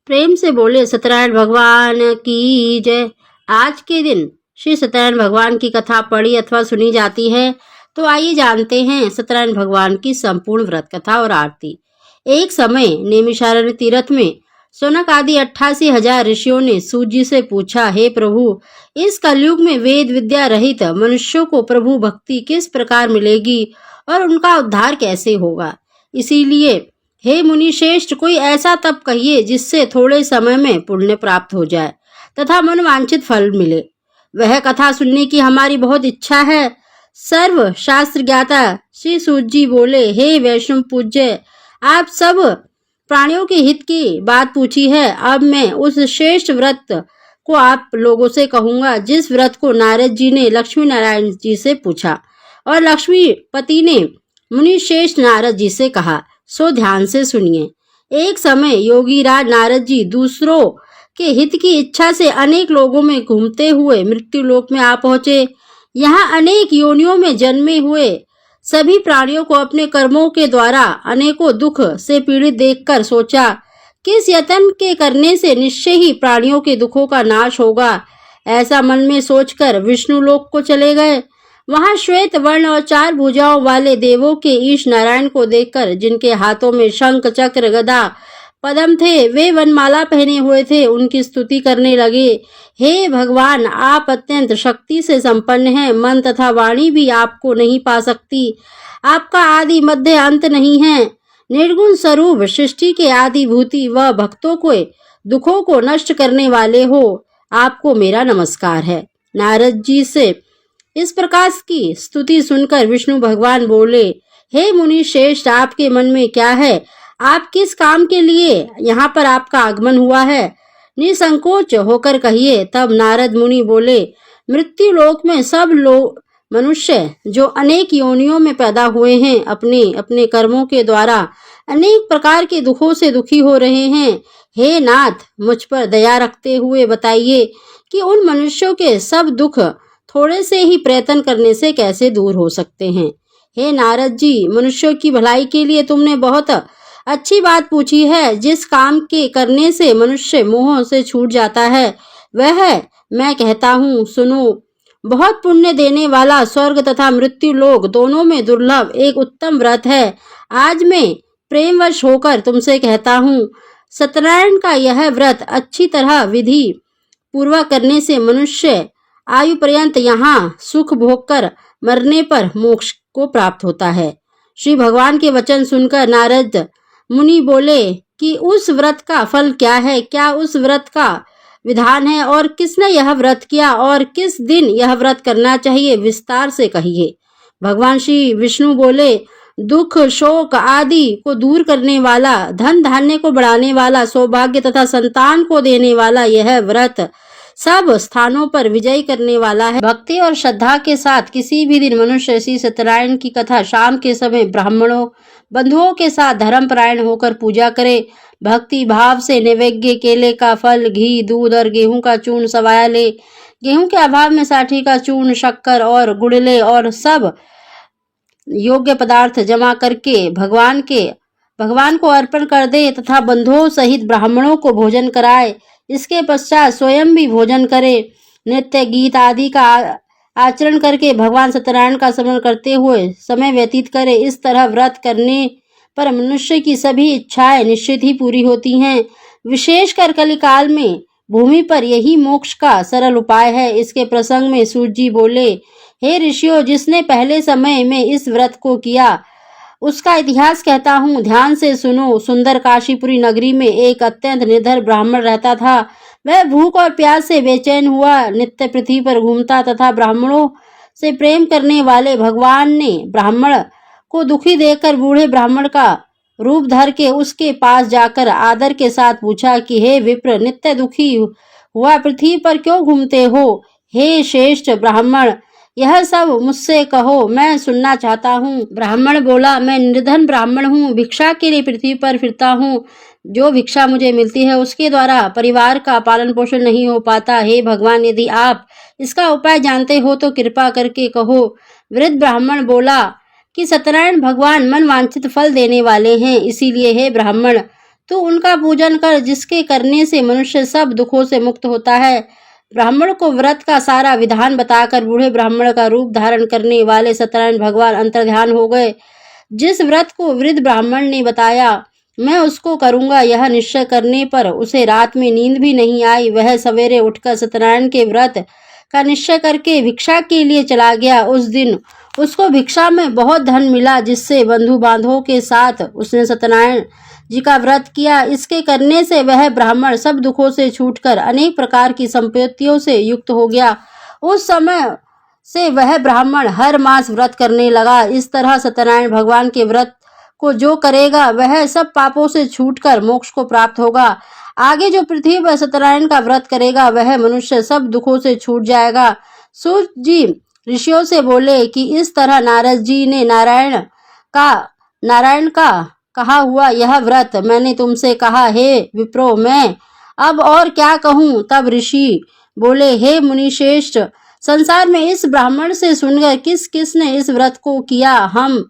प्रेम से बोले सत्यनारायण भगवान की जय। आज के दिन श्री सत्यनारायण भगवान की कथा पढ़ी अथवा सुनी जाती है। तो आइए जानते हैं सत्यनारायण भगवान की संपूर्ण व्रत कथा और आरती। एक समय नैमिषारण्य तीर्थ में शौनक आदि 88,000 ऋषियों ने सूत जी से पूछा, हे प्रभु, इस कलयुग में वेद विद्या रहित मनुष्यों को प्रभु भक्ति किस प्रकार मिलेगी और उनका उद्धार कैसे होगा। इसीलिए हे मुनि श्रेष्ठ, कोई ऐसा तप कहिए जिससे थोड़े समय में पुण्य प्राप्त हो जाए तथा मनवांछित फल मिले। वह कथा सुनने की हमारी बहुत इच्छा है। सर्व शास्त्र ज्ञाता श्री सूत जी बोले, हे वैष्णव पूज्य, आप सब प्राणियों के हित की बात पूछी है। अब मैं उस श्रेष्ठ व्रत को आप लोगों से कहूंगा जिस व्रत को नारद जी ने लक्ष्मी नारायण जी से पूछा और लक्ष्मीपति ने मुनि श्रेष्ठ नारद जी से कहा, सो ध्यान से सुनिए। एक समय योगी राज नारद जी दूसरों के हित की इच्छा से अनेक लोगों में घूमते हुए मृत्यु लोक में आ पहुंचे। यहाँ अनेक योनियों में जन्मे हुए सभी प्राणियों को अपने कर्मों के द्वारा अनेकों दुख से पीड़ित देखकर सोचा, किस यत्न के करने से निश्चय ही प्राणियों के दुखों का नाश होगा। ऐसा मन में सोचकर विष्णु लोक को चले गए। वहां श्वेत वर्ण और 4 भुजाओं वाले देवों के ईश नारायण को देखकर, जिनके हाथों में शंख चक्र गदा पद्म थे, वे वनमाला पहने हुए थे, उनकी स्तुति करने लगे। हे भगवान, आप अत्यंत शक्ति से संपन्न हैं। मन तथा वाणी भी आपको नहीं पा सकती। आपका आदि मध्य अंत नहीं है। निर्गुण स्वरूप सृष्टि के आदि भूति व भक्तों के दुखों को नष्ट करने वाले हो। आपको मेरा नमस्कार है। नारद जी से इस प्रकार की स्तुति सुनकर विष्णु भगवान बोले, हे मुनि श्रेष्ठ, आपके मन में क्या है? आप किस काम के लिए यहाँ पर आपका आगमन हुआ है? निसंकोच होकर कहिए। तब नारद मुनि बोले, मृत्यु लोक में सब लोग मनुष्य जो अनेक योनियों में पैदा हुए हैं, अपने अपने कर्मों के द्वारा अनेक प्रकार के दुखों से दुखी हो रहे हैं। हे नाथ, मुझ पर दया रखते हुए बताइए कि उन मनुष्यों के सब दुख थोड़े से ही प्रयत्न करने से कैसे दूर हो सकते हैं। हे नारद जी, मनुष्यों की भलाई के लिए तुमने बहुत अच्छी बात पूछी है। जिस काम के करने से मनुष्य मोह से छूट जाता है, वह मैं कहता हूँ, सुनो। बहुत पुण्य देने वाला स्वर्ग तथा मृत्यु लोक दोनों में दुर्लभ एक उत्तम व्रत है। आज मैं प्रेमवश होकर तुमसे कहता हूँ, सत्यनारायण का यह व्रत अच्छी तरह विधि पूर्वक करने से मनुष्य आयु पर्यंत यहाँ सुख भोग कर मरने पर मोक्ष को प्राप्त होता है। श्री भगवान के वचन सुनकर नारद मुनि बोले कि उस व्रत का फल क्या है? क्या उस व्रत का विधान है और किसने यह व्रत किया और किस दिन यह व्रत करना चाहिए? विस्तार से कहिए। भगवान श्री विष्णु बोले, दुख शोक आदि को दूर करने वाला, धन धान्य को बढ़ाने वाला, सौभाग्य तथा संतान को देने वाला यह व्रत सब स्थानों पर विजय करने वाला है। भक्ति और श्रद्धा के साथ किसी भी दिन मनुष्य श्री सत्यनारायण की कथा शाम के समय ब्राह्मणों बंधुओं के साथ धर्मपरायण होकर पूजा करे। भक्ति भाव से नैवेद्य केले का फल, घी, दूध और गेहूं का चूर्ण सवाया ले। गेहूं के अभाव में साठी का चूर्ण, शक्कर और गुड़ले और सब योग्य पदार्थ जमा करके भगवान को अर्पण कर दे तथा बंधुओं सहित ब्राह्मणों को भोजन कराए। इसके पश्चात स्वयं भी भोजन करे। नृत्य गीत आदि का आचरण करके भगवान सत्यनारायण का स्मरण करते हुए समय व्यतीत करे। इस तरह व्रत करने पर मनुष्य की सभी इच्छाएं निश्चित ही पूरी होती हैं। विशेषकर कलिकाल में भूमि पर यही मोक्ष का सरल उपाय है। इसके प्रसंग में सूत जी बोले, हे ऋषियों, जिसने पहले समय में इस व्रत को किया उसका इतिहास कहता हूँ, ध्यान से सुनो। सुंदर काशीपुरी नगरी में एक अत्यंत निर्धन ब्राह्मण रहता था। वह भूख और प्यास से बेचैन हुआ नित्य पृथ्वी पर घूमता तथा ब्राह्मणों से प्रेम करने वाले भगवान ने ब्राह्मण को दुखी देखकर बूढ़े ब्राह्मण का रूप धर के उसके पास जाकर आदर के साथ पूछा कि हे विप्र, नित्य दुखी हुआ पृथ्वी पर क्यों घूमते हो? हे श्रेष्ठ ब्राह्मण, यह सब मुझसे कहो, मैं सुनना चाहता हूँ। ब्राह्मण बोला, मैं निर्धन ब्राह्मण हूँ, भिक्षा के लिए पृथ्वी पर फिरता हूँ। जो भिक्षा मुझे मिलती है उसके द्वारा परिवार का पालन पोषण नहीं हो पाता। हे भगवान, यदि आप इसका उपाय जानते हो तो कृपा करके कहो। वृद्ध ब्राह्मण बोला कि सत्यनारायण भगवान मन वांछित फल देने वाले हैं, इसीलिए हे ब्राह्मण, तू उनका पूजन कर, जिसके करने से मनुष्य सब दुखों से मुक्त होता है। ब्राह्मण को व्रत का सारा विधान बताकर बूढ़े ब्राह्मण का रूप धारण करने वाले सत्यनारायण भगवान अंतर्ध्यान हो गए। जिस व्रत को वृद्ध ब्राह्मण ने बताया मैं उसको करूंगा, यह निश्चय करने पर उसे रात में नींद भी नहीं आई। वह सवेरे उठकर सत्यनारायण के व्रत का निश्चय करके भिक्षा के लिए चला गया। उस दिन उसको भिक्षा में बहुत धन मिला, जिससे बंधु बांधवों के साथ उसने सत्यनारायण जी का व्रत किया। इसके करने से वह ब्राह्मण सब दुखों से छूटकर अनेक प्रकार की संपत्तियों से युक्त हो गया। उस समय से वह ब्राह्मण हर मास व्रत करने लगा। इस तरह सत्यनारायण भगवान के व्रत को जो करेगा वह सब पापों से छूटकर मोक्ष को प्राप्त होगा। आगे जो पृथ्वी पर सत्यनारायण का व्रत करेगा वह मनुष्य सब दुखों से छूट जाएगा। सूत जी ऋषियों से बोले कि इस तरह नारद जी ने नारायण का कहा हुआ यह व्रत मैंने तुमसे कहा। हे विप्रो, मैं अब और क्या कहूँ। तब ऋषि बोले, हे मुनिश्रेष्ठ, संसार में इस ब्राह्मण से सुनकर किस किस ने इस व्रत को किया, हम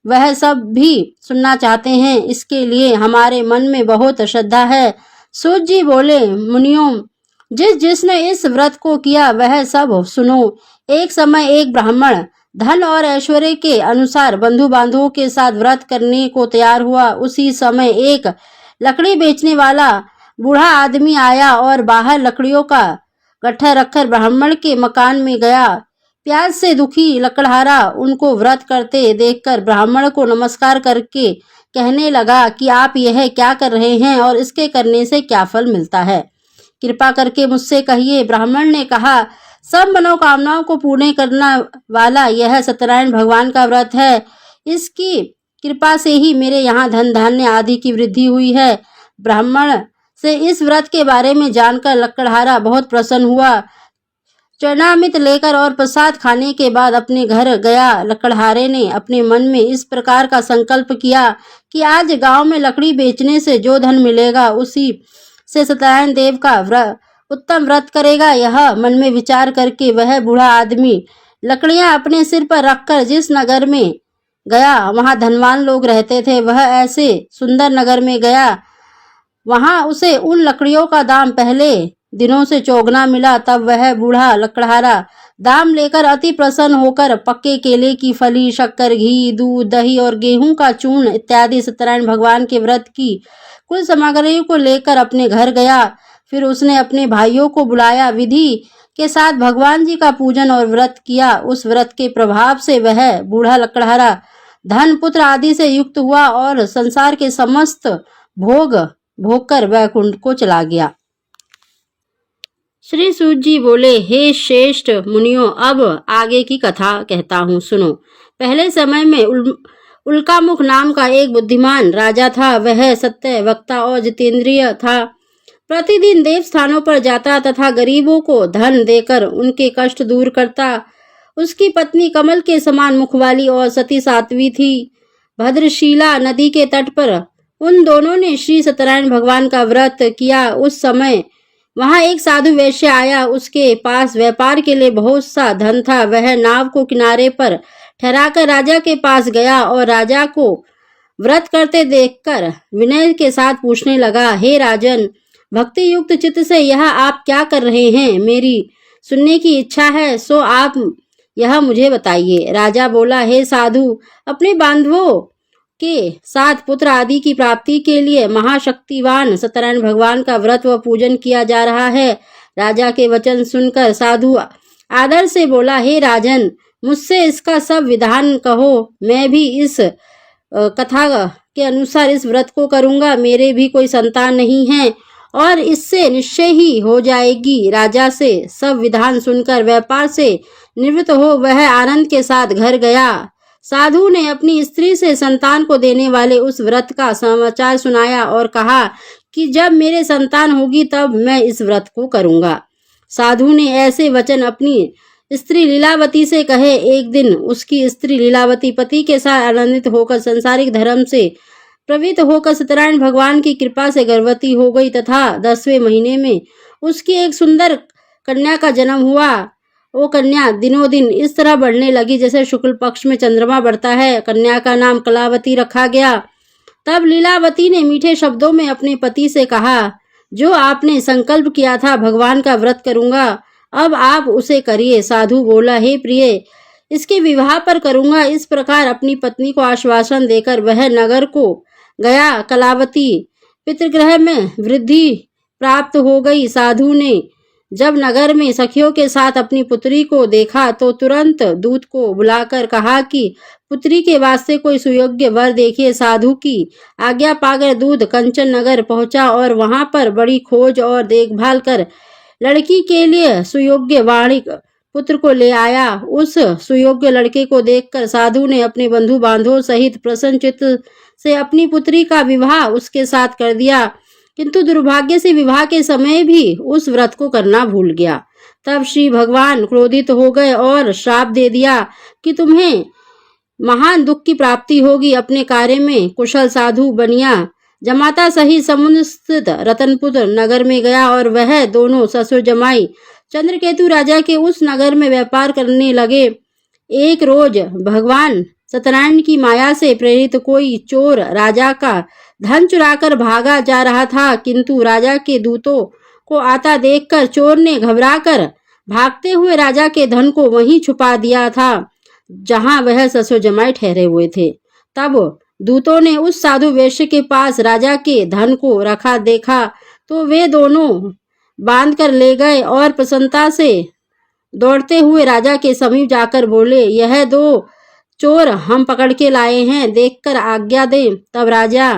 वह सब भी सुनना चाहते हैं। इसके लिए हमारे मन में बहुत श्रद्धा है। सूत जी बोले, मुनियों, जिसने इस व्रत को किया वह सब सुनो। एक समय एक ब्राह्मण धन और ऐश्वर्य के अनुसार बंधु बांधवों के साथ व्रत करने को तैयार हुआ। उसी समय एक लकड़ी बेचने वाला बूढ़ा आदमी आया और बाहर लकड़ियों का गट्ठा रखकर ब्राह्मण के मकान में गया। प्यास से दुखी लकड़हारा उनको व्रत करते देखकर ब्राह्मण को नमस्कार करके कहने लगा कि आप यह क्या कर रहे हैं और इसके करने से क्या फल मिलता है, कृपा करके मुझसे कहिए। ब्राह्मण ने कहा, सब मनोकामनाओं को पूर्ण करने वाला यह सत्यनारायण भगवान का व्रत है। इसकी कृपा से ही मेरे यहाँ धन धान्य आदि की वृद्धि हुई है। ब्राह्मण से इस व्रत के बारे में जानकर लकड़हारा बहुत प्रसन्न हुआ। चरणामृत लेकर और प्रसाद खाने के बाद अपने घर गया। लकड़हारे ने अपने मन में इस प्रकार का संकल्प किया कि आज गांव में लकड़ी बेचने से जो धन मिलेगा उसी से सत्यनारायण देव का उत्तम व्रत करेगा। यह मन में विचार करके वह बूढ़ा आदमी लकड़ियां अपने सिर पर रखकर जिस नगर में गया वहां धनवान लोग रहते थे। वह ऐसे सुंदर नगर में गया, वहां उसे उन लकड़ियों का दाम पहले दिनों से चौगुना मिला। तब वह बूढ़ा लकड़हारा दाम लेकर अति प्रसन्न होकर पक्के केले की फली, शक्कर, घी, दूध, दही और गेहूं का चूर्ण इत्यादि सत्यनारायण भगवान के व्रत की कुल सामग्रियों को लेकर अपने घर गया। फिर उसने अपने भाइयों को बुलाया, विधि के साथ भगवान जी का पूजन और व्रत किया। उस व्रत के प्रभाव से वह बूढ़ा लकड़हारा धन, पुत्र आदि से युक्त हुआ और संसार के समस्त भोग भोगकर वैकुंठ को चला गया। श्री सूत जी बोले, हे श्रेष्ठ मुनियों, अब आगे की कथा कहता हूँ, सुनो। पहले समय में उल्कामुख नाम का एक बुद्धिमान राजा था। वह सत्य वक्ता और जितेंद्रिय था। प्रतिदिन देव स्थानों पर जाता तथा गरीबों को धन देकर उनके कष्ट दूर करता। उसकी पत्नी कमल के समान मुख वाली और सती साध्वी थी। भद्रशीला नदी के तट पर उन दोनों ने श्री सत्यनारायण भगवान का व्रत किया। उस समय वहां एक साधु वैश्य आया। उसके पास व्यापार के लिए बहुत सा धन था। वह नाव को किनारे पर ठहराकर राजा के पास गया और राजा को व्रत करते देखकर विनय के साथ पूछने लगा, हे राजन, भक्ति युक्त चित्त से यह आप क्या कर रहे हैं? मेरी सुनने की इच्छा है, सो आप यह मुझे बताइए। राजा बोला, हे साधु, अपने बांधवों के साथ पुत्र आदि की प्राप्ति के लिए महाशक्तिवान सत्यनारायण भगवान का व्रत व पूजन किया जा रहा है। राजा के वचन सुनकर साधु आदर से बोला, हे राजन, मुझसे इसका सब विधान कहो, मैं भी इस कथा के अनुसार इस व्रत को करूंगा। मेरे भी कोई संतान नहीं है और इससे निश्चय ही हो जाएगी। राजा से सब विधान सुनकर व्यापार से निवृत्त हो वह आनंद के साथ घर गया। साधु ने अपनी स्त्री से संतान को देने वाले उस व्रत का समाचार सुनाया और कहा कि जब मेरे संतान होगी तब मैं इस व्रत को करूंगा। साधु ने ऐसे वचन अपनी स्त्री लीलावती से कहे। एक दिन उसकी स्त्री लीलावती पति के साथ आनंदित होकर सांसारिक धर्म से प्रवृत्त होकर सत्यनारायण भगवान की कृपा से गर्भवती हो गई तथा 10वें महीने में उसकी एक सुंदर कन्या का जन्म हुआ। वो कन्या दिनों दिन इस तरह बढ़ने लगी जैसे शुक्ल पक्ष में चंद्रमा बढ़ता है। कन्या का नाम कलावती रखा गया। तब लीलावती ने मीठे शब्दों में अपने पति से कहा, जो आपने संकल्प किया था भगवान का व्रत करूंगा, अब आप उसे करिए। साधु बोला, हे प्रिय, इसके विवाह पर करूंगा। इस प्रकार अपनी पत्नी को आश्वासन देकर वह नगर को गया। कलावती पितृगृह में वृद्धि प्राप्त हो गई। साधु ने जब नगर में सखियों के साथ अपनी पुत्री को देखा तो तुरंत दूत को बुलाकर कहा कि पुत्री के वास्ते कोई सुयोग्य वर देखिए। साधु की आज्ञा पाकर दूत कंचन नगर पहुंचा और वहां पर बड़ी खोज और देखभाल कर लड़की के लिए सुयोग्य वाणिक पुत्र को ले आया। उस सुयोग्य लड़के को देखकर साधु ने अपने बंधु बांधवों सहित प्रसन्न चित्त से अपनी पुत्री का विवाह उसके साथ कर दिया, किंतु दुर्भाग्य से विवाह के समय भी उस व्रत को करना भूल गया। तब श्री भगवान क्रोधित हो गए और श्राप दे दिया कि तुम्हें महान दुख की प्राप्ति होगी। अपने कार्य में कुशल साधु बनिया जमाता सहित समुद्र स्थित रतनपुर नगर में गया और वह दोनों ससुर जमाई चंद्रकेतु राजा के उस नगर में व्यापार करने लगे। एक रोज भगवान सत्यनारायण की माया से प्रेरित कोई चोर राजा का धन चुराकर भागा जा रहा था, किंतु राजा के दूतों को आता देखकर चोर ने घबराकर भागते हुए राजा के धन को वहीं छुपा दिया था जहां वह ससुर जमाई ठहरे हुए थे। तब दूतों ने उस साधु वैश्य के पास राजा के धन को रखा देखा तो वे दोनों बांध कर ले गए और प्रसन्नता से दौड़ते हुए राजा के समीप जाकर बोले, यह दो चोर हम पकड़ के लाए हैं, देखकर आज्ञा दे। तब राजा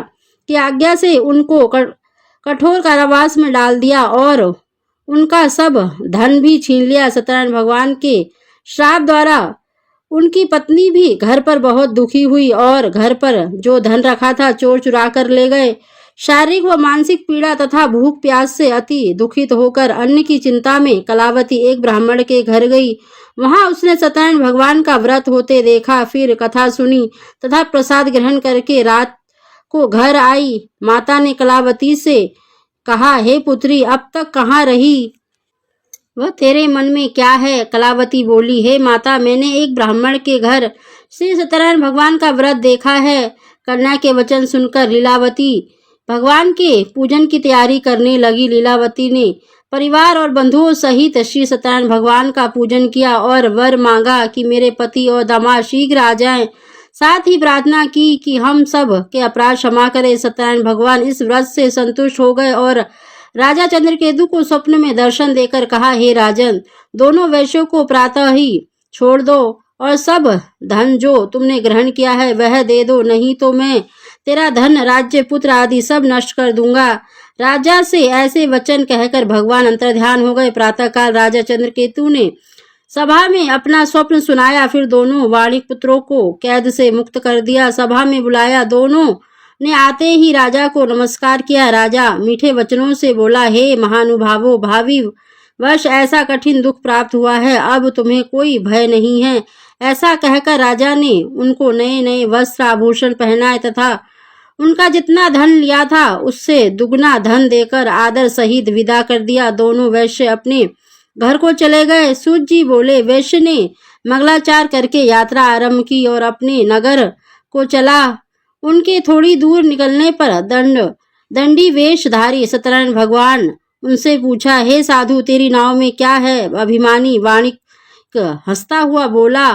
की आज्ञा से उनको कठोर कारावास में डाल दिया और उनका सब धन भी छीन लिया। सत्यनारायण भगवान के श्राप द्वारा उनकी पत्नी भी घर पर बहुत दुखी हुई और घर पर जो धन रखा था चोर चुरा कर ले गए। शारीरिक व मानसिक पीड़ा तथा भूख प्यास से अति दुखित होकर अन्न की चिंता में कलावती एक ब्राह्मण के घर गई। वहां उसने सत्यनारायण भगवान का व्रत होते देखा, फिर कथा सुनी तथा प्रसाद ग्रहण करके रात को घर आई। माता ने कलावती से कहा, हे पुत्री, अब तक कहाँ रही? वह तेरे मन में क्या है? कलावती बोली, हे माता, मैंने एक ब्राह्मण के घर श्री सत्यनारायण भगवान का व्रत देखा है। कन्या के वचन सुनकर लीलावती भगवान के पूजन की तैयारी करने लगी। लीलावती ने परिवार और बंधुओं सहित श्री सत्यनारायण भगवान का पूजन किया और वर मांगा कि मेरे पति और दामाद शीघ्र आ जाएं। साथ ही प्रार्थना की कि हम सब के अपराध क्षमा करें। सत्यनारायण भगवान इस व्रत से संतुष्ट हो गए और राजा चंद्रकेतु को स्वप्न में दर्शन देकर कहा, हे राजन, दोनों वैश्यों को प्रातः ही छोड़ दो और सब धन जो तुमने ग्रहण किया है वह दे दो, नहीं तो मैं तेरा धन, राज्य, पुत्र आदि सब नष्ट कर दूंगा। राजा से ऐसे वचन कहकर भगवान अंतर्ध्यान हो गए। प्रातःकाल राजा चंद्रकेतु ने सभा में अपना स्वप्न सुनाया, फिर दोनों वाणिक पुत्रों को कैद से मुक्त कर दिया। सभा में बुलाया, दोनों ने आते ही राजा को नमस्कार किया। राजा मीठे वचनों से बोला, हे महानुभावों, भावी वर्ष ऐसा कठिन दुख प्राप्त हुआ है, अब तुम्हें कोई भय नहीं है। ऐसा कहकर राजा ने उनको नए नए वस्त्र आभूषण पहनाए तथा उनका जितना धन लिया था उससे दुगना धन देकर आदर सहित विदा कर दिया। दोनों वैश्य अपने घर को चले गए। सूत जी बोले, वैश्य ने मंगलाचार करके यात्रा आरंभ की और अपने नगर को चला। उनके थोड़ी दूर निकलने पर दंडी वेशधारी सत्यनारायण भगवान उनसे पूछा, हे साधु, तेरी नाव में क्या है? अभिमानी वाणिक हंसता हुआ बोला,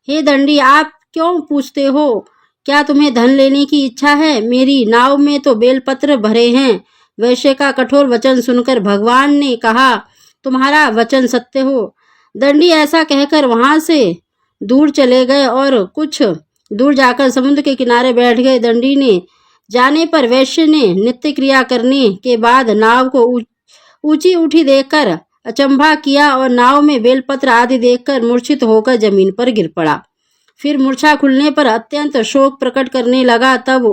हे दंडी, आप क्यों पूछते हो? क्या तुम्हें धन लेने की इच्छा है? मेरी नाव में तो बेलपत्र भरे हैं। वैश्य का कठोर वचन सुनकर भगवान ने कहा, तुम्हारा वचन सत्य हो। दंडी ऐसा कहकर वहां से दूर चले गए और कुछ दूर जाकर समुद्र के किनारे बैठ गए। दंडी ने जाने पर वैश्य ने नित्य क्रिया करने के बाद नाव को ऊंची उठी देखकर अचंभा किया और नाव में बेलपत्र आदि देखकर मूर्छित होकर जमीन पर गिर पड़ा। फिर मूर्छा खुलने पर अत्यंत शोक प्रकट करने लगा। तब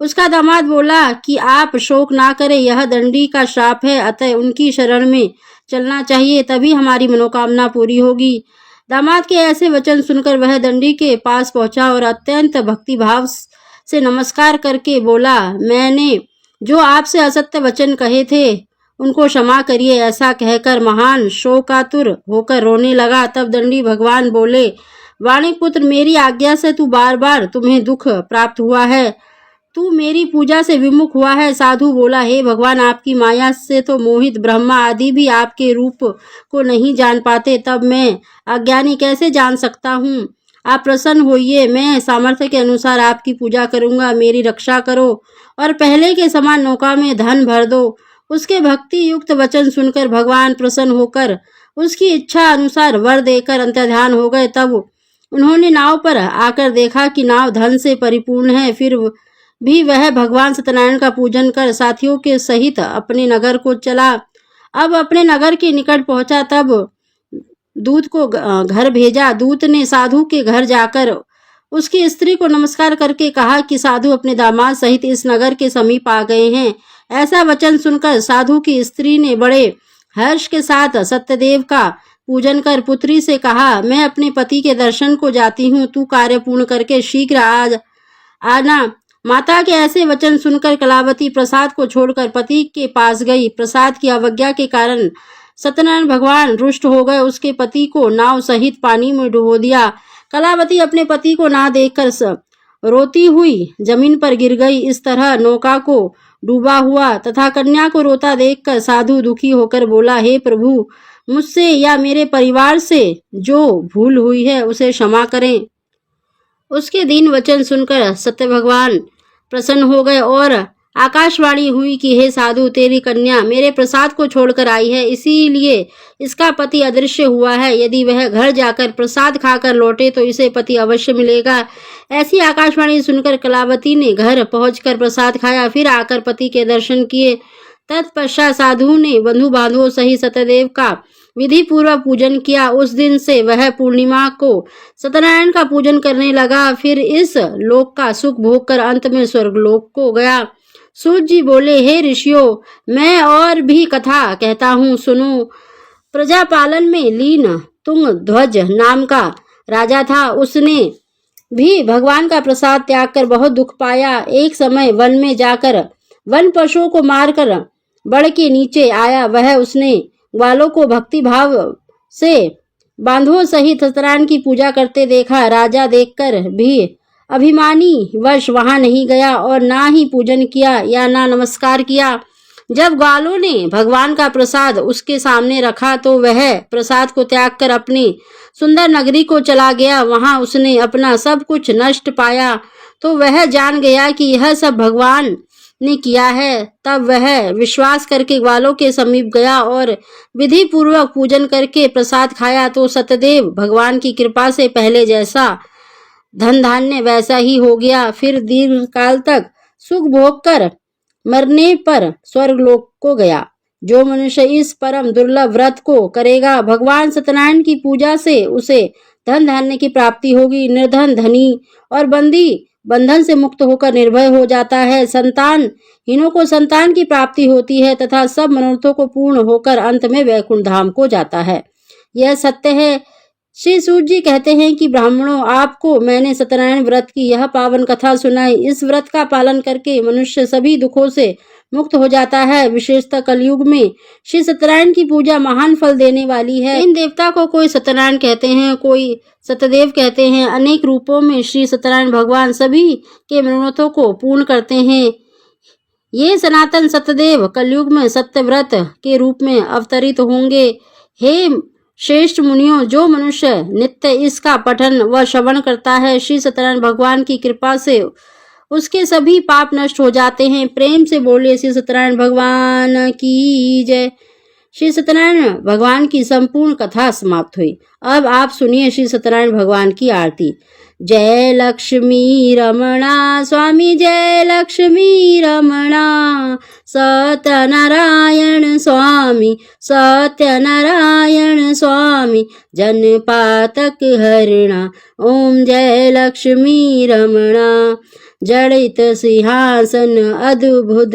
उसका दामाद बोला कि आप शोक ना करें, यह दंडी का श्राप है, अतः उनकी शरण में चलना चाहिए, तभी हमारी मनोकामना पूरी होगी। दामाद के ऐसे वचन सुनकर वह दंडी के पास पहुंचा और अत्यंत भक्तिभाव से नमस्कार करके बोला, मैंने जो आपसे असत्य वचन कहे थे उनको क्षमा करिए। ऐसा कहकर महान शोकातुर होकर रोने लगा। तब दंडी भगवान बोले, वाणिक पुत्र, मेरी आज्ञा से तू बार बार तुम्हें दुख प्राप्त हुआ है, तू मेरी पूजा से विमुख हुआ है। साधु बोला, हे भगवान, आपकी माया से तो मोहित ब्रह्मा आदि भी आपके रूप को नहीं जान पाते, तब मैं अज्ञानी कैसे जान सकता हूँ। आप प्रसन्न होइए, मैं सामर्थ्य के अनुसार आपकी पूजा करूंगा। मेरी रक्षा करो और पहले के समान नौका में धन भर दो। उसके भक्ति युक्त वचन सुनकर भगवान प्रसन्न होकर उसकी इच्छा अनुसार वर देकर अंतर्ध्यान हो गए। तब उन्होंने नाव पर आकर देखा कि नाव धन से परिपूर्ण है। फिर भी वह भगवान सत्यनारायण का पूजन कर साथियों के सहित अपने नगर को चला। अब अपने नगर के निकट पहुंचा, तब दूत को घर भेजा। दूत ने साधु के घर जाकर उसकी स्त्री को नमस्कार करके कहा कि साधु अपने दामाद सहित इस नगर के समीप आ गए हैं। ऐसा वचन सुनकर साधु की स्त्री ने बड़े हर्ष के साथ सत्यदेव का पूजन कर पुत्री से कहा, मैं अपने पति के दर्शन को जाती हूँ, तू कार्य पूर्ण करके शीघ्र आना। माता के ऐसे वचन सुनकर कलावती प्रसाद को छोड़कर पति के पास गई। प्रसाद की अवज्ञा के कारण सत्यनारायण भगवान रुष्ट हो गए। उसके पति को नाव सहित पानी में डुबो दिया। कलावती अपने पति को ना देखकर रोती हुई जमीन पर गिर गई। इस तरह नौका को डूबा हुआ तथा कन्या को रोता देखकर साधु दुखी होकर बोला, हे प्रभु, मुझसे या मेरे परिवार से जो भूल हुई है उसे क्षमा करें। उसके दीन वचन सुनकर सत्य भगवान प्रसन्न हो गए और आकाशवाणी हुई कि हे साधु, तेरी कन्या मेरे प्रसाद को छोड़कर आई है, इसीलिए इसका पति अदृश्य हुआ है। यदि वह घर जाकर प्रसाद खाकर लौटे तो इसे पति अवश्य मिलेगा। ऐसी आकाशवाणी सुनकर कलावती ने घर पहुंचकर प्रसाद खाया, फिर आकर पति के दर्शन किए। तत्पश्चात साधु ने बंधु बांधवों सहित सत्यदेव का विधि पूर्वक पूजन किया। उस दिन से वह पूर्णिमा को सत्यनारायण का पूजन करने लगा। फिर इस लोक का सुख भोग कर अंत में स्वर्गलोक को गया। सूत जी बोले, हे ऋषियों, मैं और भी कथा कहता हूँ, सुनो। प्रजापालन में लीन तुंग ध्वज नाम का राजा था। उसने भी भगवान का प्रसाद त्याग कर बहुत दुख पाया। एक समय वन में जाकर वन पशुओं को मारकर बड़ के नीचे आया। वह उसने ग्वालों को भक्ति भाव से बांधवों सहित सत्यनारायण की पूजा करते देखा। राजा देखकर भी अभिमानी वश वहां नहीं गया और ना ही पूजन किया या ना नमस्कार किया। जब ग्वालों ने भगवान का प्रसाद उसके सामने रखा तो वह प्रसाद को त्याग कर अपनी सुंदर नगरी को चला गया। वहां उसने अपना सब कुछ नष्ट पाया तो वह जान गया कि यह सब भगवान ने किया है। तब वह विश्वास करके ग्वालों के समीप गया और विधि पूर्वक पूजन करके प्रसाद खाया तो सत्यदेव भगवान की कृपा से पहले जैसा धन धान्य वैसा ही हो गया। फिर दीर्घ काल तक सुख भोग कर मरने पर स्वर्गलोक को गया। जो मनुष्य इस परम दुर्लभ व्रत को करेगा, भगवान सत्यनारायण की पूजा से उसे धन धान्य की प्राप्ति होगी। निर्धन धनी और बंदी बंधन से मुक्त होकर निर्भय हो जाता है। संतानहीनों को संतान की प्राप्ति होती है तथा सब मनोरथों को पूर्ण होकर अंत में वैकुंठ धाम को जाता है। यह सत्य है। श्री सूत जी कहते हैं कि ब्राह्मणों, आपको मैंने सत्यनारायण व्रत की यह पावन कथा सुनाई। इस व्रत का पालन करके मनुष्य सभी दुखों से मुक्त हो जाता है। विशेषतः कलयुग में श्री सत्यनारायण की पूजा महान फल देने वाली है। इन देवता को कोई सत्यनारायण कहते हैं, कोई सत्यदेव कहते हैं। अनेक रूपों में श्री सत्यनारायण भगवान सभी के मनोरथों को पूर्ण करते हैं। ये सनातन सत्यदेव कलयुग में सत्यव्रत के रूप में अवतरित होंगे। हे श्रेष्ठ मुनियों, जो मनुष्य नित्य इसका पठन व श्रवण करता है, श्री सत्यनारायण भगवान की कृपा से उसके सभी पाप नष्ट हो जाते हैं। प्रेम से बोलिए श्री सत्यनारायण भगवान की जय। श्री सत्यनारायण भगवान की संपूर्ण कथा समाप्त हुई। अब आप सुनिए श्री सत्यनारायण भगवान की आरती। जय लक्ष्मी रमणा स्वामी, जय लक्ष्मी रमणा, सत्यनारायण स्वामी, सत्यनारायण स्वामी, जनपातक हरणा, ओम जय लक्ष्मी रमणा। जड़ित सिंहासन अद्भुत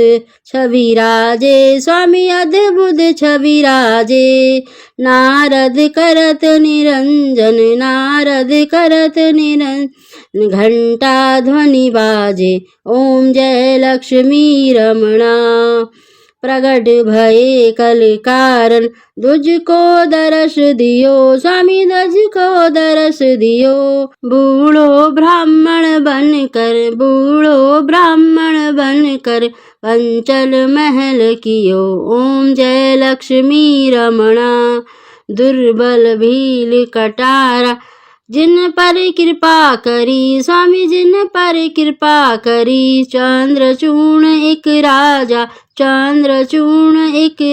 छवि राजे, स्वामी अद्भुत छवि राजे। नारद करत निरंजन, नारद करत निरंजन, घंटा ध्वनि बाजे, ओम जय लक्ष्मी रमणा। प्रगट भये कल कारण, तुझको दरस दियो स्वामी, तुझको दरस दियो। बूढ़ो ब्राह्मण बनकर पंचल महल कियो, ओम जय लक्ष्मी रमणा। दुर्बल भील कटारा, जिन पर कृपा करी स्वामी, जिन पर कृपा करी। चंद्रचूर्ण एक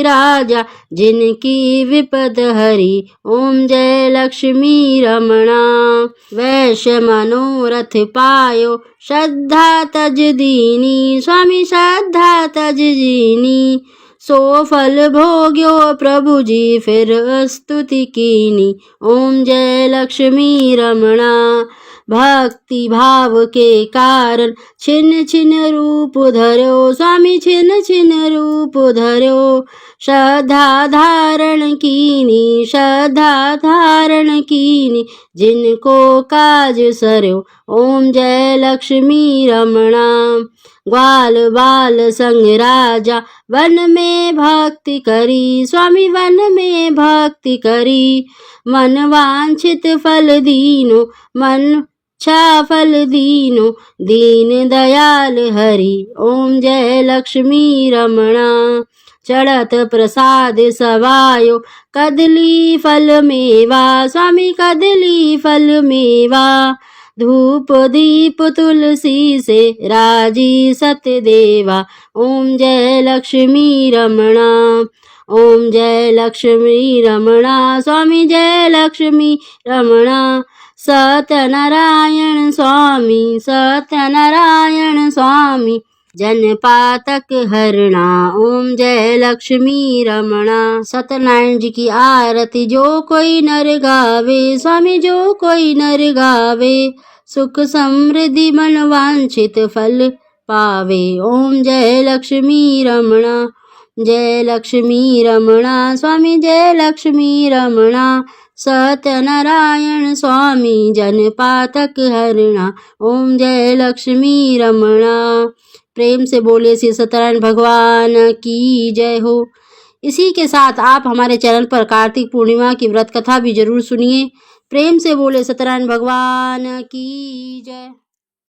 राजा, जिनकी विपद हरी, ओम जय लक्ष्मी रमणा। वैश्य मनोरथ पायो, श्रद्धा तज दीनी स्वामी, श्रद्धा तज दीनी। सो फल भोग्यो प्रभु जी फिर स्तुति कीनी, ओम जय लक्ष्मी रमणा। भक्ति भाव के कारण छिन छिन रूप धर्यो स्वामी, छिन छिन रूप धर्यो। श्रद्धा धारण कीनी, जिनको काज सरयो, ओम जय लक्ष्मी रमणा। ग्वाल बाल संग राजा, वन में भक्ति करी स्वामी, वन में भक्ति करी। मन वांछित फल दीनो, फल दीनो, दीन दयाल हरि, ओम जय लक्ष्मी रमणा। चढ़त प्रसाद सवायो, कदली फल मेवा स्वामी, कदली फल मेवा। धूप दीप तुलसी से राजी सतदेवा, ओम जय लक्ष्मी रमणा। ओम जय लक्ष्मी रमणा स्वामी, जय लक्ष्मी रमणा। सत्यनारायण स्वामी, जनपातक हरणा, ओम जय लक्ष्मी रमणा। सत्यनारायण जी की आरती जो कोई नर गावे स्वामी, जो कोई नर गावे। सुख समृद्धि मन वांछित फल पावे, ओम जय लक्ष्मी रमणा। जय लक्ष्मी रमणा स्वामी, जय लक्ष्मी रमणा। सत्यनारायण स्वामी, जनपातक हरणा, ओम जय लक्ष्मी रमणा। प्रेम से बोले श्री सत्यनारायण भगवान की जय हो। इसी के साथ आप हमारे चैनल पर कार्तिक पूर्णिमा की व्रत कथा भी जरूर सुनिए। प्रेम से बोले सत्यनारायण भगवान की जय।